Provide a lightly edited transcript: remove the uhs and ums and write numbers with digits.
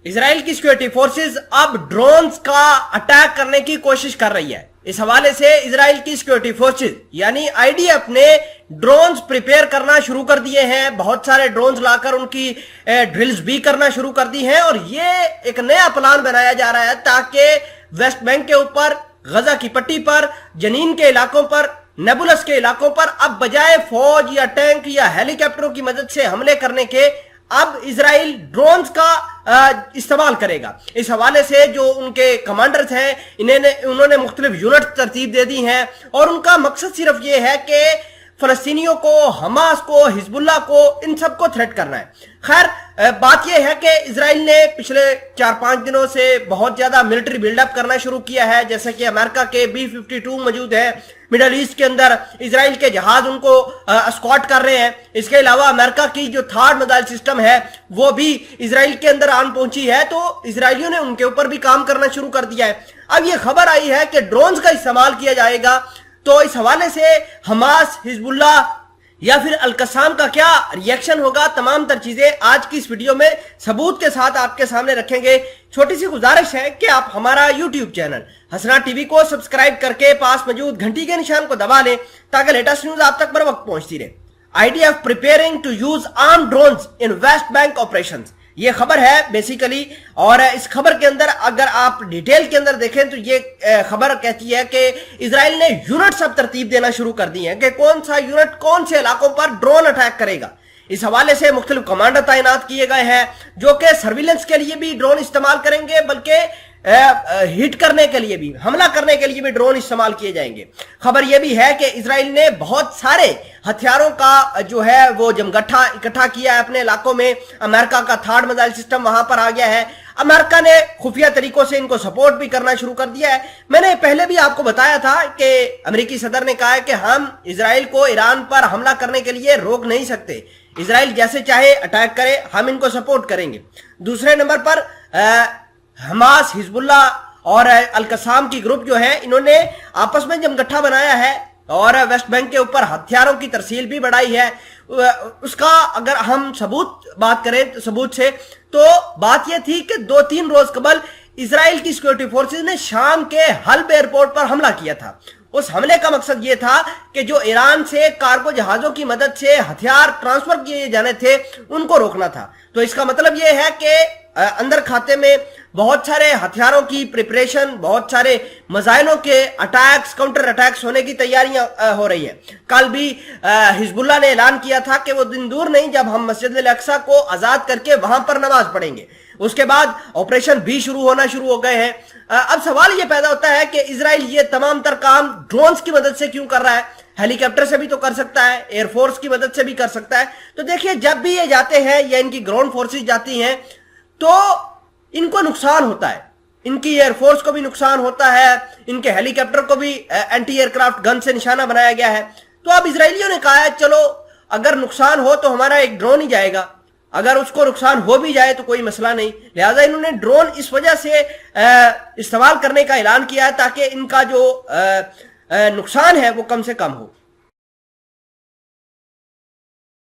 اسرائیل کی security forces اب drones کا اٹیک کرنے کی کوشش کر رہی ہے. اس حوالے سے اسرائیل کی سیکورٹی فورسز یعنی آئی ڈی ایف نے ڈرونز پریپیئر کرنا شروع کر دیے ہیں. بہت سارے ڈرونز لا کر ان کی ڈرلز بھی کرنا شروع کر دی ہیں, اور یہ ایک نیا پلان بنایا جا رہا ہے تاکہ ویسٹ بینک کے اوپر, غزہ کی پٹی پر, جنین کے علاقوں پر, نیبولس کے علاقوں پر اب بجائے فوج یا ٹینک یا ہیلی کاپٹروں کی مدد سے حملے کرنے کے اب اسرائیل ڈرونز کا استعمال کرے گا. اس حوالے سے جو ان کے کمانڈرز ہیں انہوں نے مختلف یونٹ ترتیب دے دی ہیں, اور ان کا مقصد صرف یہ ہے کہ فلسطینیوں کو, حماس کو, حزب اللہ کو, ان سب کو تھریٹ کرنا ہے. خیر بات یہ ہے کہ اسرائیل نے پچھلے 4-5 دنوں سے بہت زیادہ ملٹری بلڈ اپ کرنا شروع کیا ہے, جیسے کہ امریکہ کے B-52 موجود ہے مڈل ایسٹ کے اندر, اسرائیل کے جہاز ان کو اسکواٹ کر رہے ہیں. اس کے علاوہ امریکہ کی جو تھارڈ میزائل سسٹم ہے وہ بھی اسرائیل کے اندر آن پہنچی ہے, تو اسرائیلیوں نے ان کے اوپر بھی کام کرنا شروع کر دیا ہے. اب یہ خبر آئی ہے کہ ڈرونز کا استعمال کیا جائے گا, تو اس حوالے سے حماس, حزب اللہ یا پھر القسام کا کیا ری ایکشن ہوگا, تمام تر چیزیں آج کی اس ویڈیو میں ثبوت کے ساتھ آپ کے سامنے رکھیں گے. چھوٹی سی گزارش ہے کہ آپ ہمارا یوٹیوب چینل حسنا ٹی وی کو سبسکرائب کر کے پاس موجود گھنٹی کے نشان کو دبا لیں تاکہ لیٹسٹ نیوز آپ تک بر وقت پہنچتی رہے. I D F preparing to use arm drones in West Bank operations, یہ خبر ہے بیسیکلی, اور اس خبر کے اندر اگر آپ ڈیٹیل کے اندر دیکھیں تو یہ خبر کہتی ہے کہ اسرائیل نے یونٹ سب ترتیب دینا شروع کر دی ہیں کہ کون سا یونٹ کون سے علاقوں پر ڈرون اٹیک کرے گا. اس حوالے سے مختلف کمانڈر تعینات کیے گئے ہیں جو کہ سرویلنس کے لیے بھی ڈرون استعمال کریں گے, بلکہ ہٹ کرنے کے لیے بھی, حملہ کرنے کے لیے بھی ڈرون استعمال کیے جائیں گے. خبر یہ بھی ہے کہ اسرائیل نے بہت سارے ہتھیاروں کا جو ہے وہ جمگٹھا اکٹھا کیا ہے اپنے علاقوں میں. امریکہ کا تھارڈ میزائل سسٹم وہاں پر آ گیا ہے. امریکہ نے خفیہ طریقوں سے ان کو سپورٹ بھی کرنا شروع کر دیا ہے. میں نے پہلے بھی آپ کو بتایا تھا کہ امریکی صدر نے کہا ہے کہ ہم اسرائیل کو ایران پر حملہ کرنے کے لیے روک نہیں سکتے, اسرائیل جیسے چاہے اٹیک کرے, ہم ان کو سپورٹ کریں گے. دوسرے نمبر پر حماس, حزب اللہ اور القسام کی گروپ جو ہے انہوں نے آپس میں جمگٹھا بنایا ہے اور ویسٹ بینک کے اوپر ہتھیاروں کی ترسیل بھی بڑھائی ہے. اس کا اگر ہم بات کریں ثبوت سے, تو بات یہ تھی کہ 2-3 روز قبل اسرائیل کی سیکورٹی فورسز نے شام کے حلب ایئرپورٹ پر حملہ کیا تھا. اس حملے کا مقصد یہ تھا کہ جو ایران سے کارگو جہازوں کی مدد سے ہتھیار ٹرانسفر کیے جانے تھے ان کو روکنا تھا. تو اس کا مطلب یہ ہے کہ اندر کھاتے میں بہت سارے ہتھیاروں کی پریپریشن, بہت سارے میزائلوں کے اٹیکس, کاؤنٹر اٹیکس ہونے کی تیاریاں ہو رہی ہیں. کل بھی حزب اللہ نے اعلان کیا تھا کہ وہ دن دور نہیں جب ہم مسجد الاقصی کو آزاد کر کے وہاں پر نماز پڑھیں گے. اس کے بعد آپریشن بھی شروع ہو گئے ہیں. اب سوال یہ پیدا ہوتا ہے کہ اسرائیل یہ تمام تر کام ڈرونز کی مدد سے کیوں کر رہا ہے؟ ہیلی کاپٹر سے بھی تو کر سکتا ہے, ایئر فورس کی مدد سے بھی کر سکتا ہے. تو دیکھیے جب بھی یہ جاتے ہیں یا ان کی گراؤنڈ فورسز جاتی ہیں تو ان کو نقصان ہوتا ہے, ان کی ایئر فورس کو بھی نقصان ہوتا ہے, ان کے ہیلی کاپٹر کو بھی اینٹی ایئر کرافٹ گن سے نشانہ بنایا گیا ہے. تو اب اسرائیلیوں نے کہا ہے چلو اگر نقصان ہو تو ہمارا ایک ڈرون ہی جائے گا, اگر اس کو نقصان ہو بھی جائے تو کوئی مسئلہ نہیں. لہٰذا انہوں نے ڈرون اس وجہ سے استعمال کرنے کا اعلان کیا ہے تاکہ ان کا جو نقصان ہے وہ کم سے کم ہو.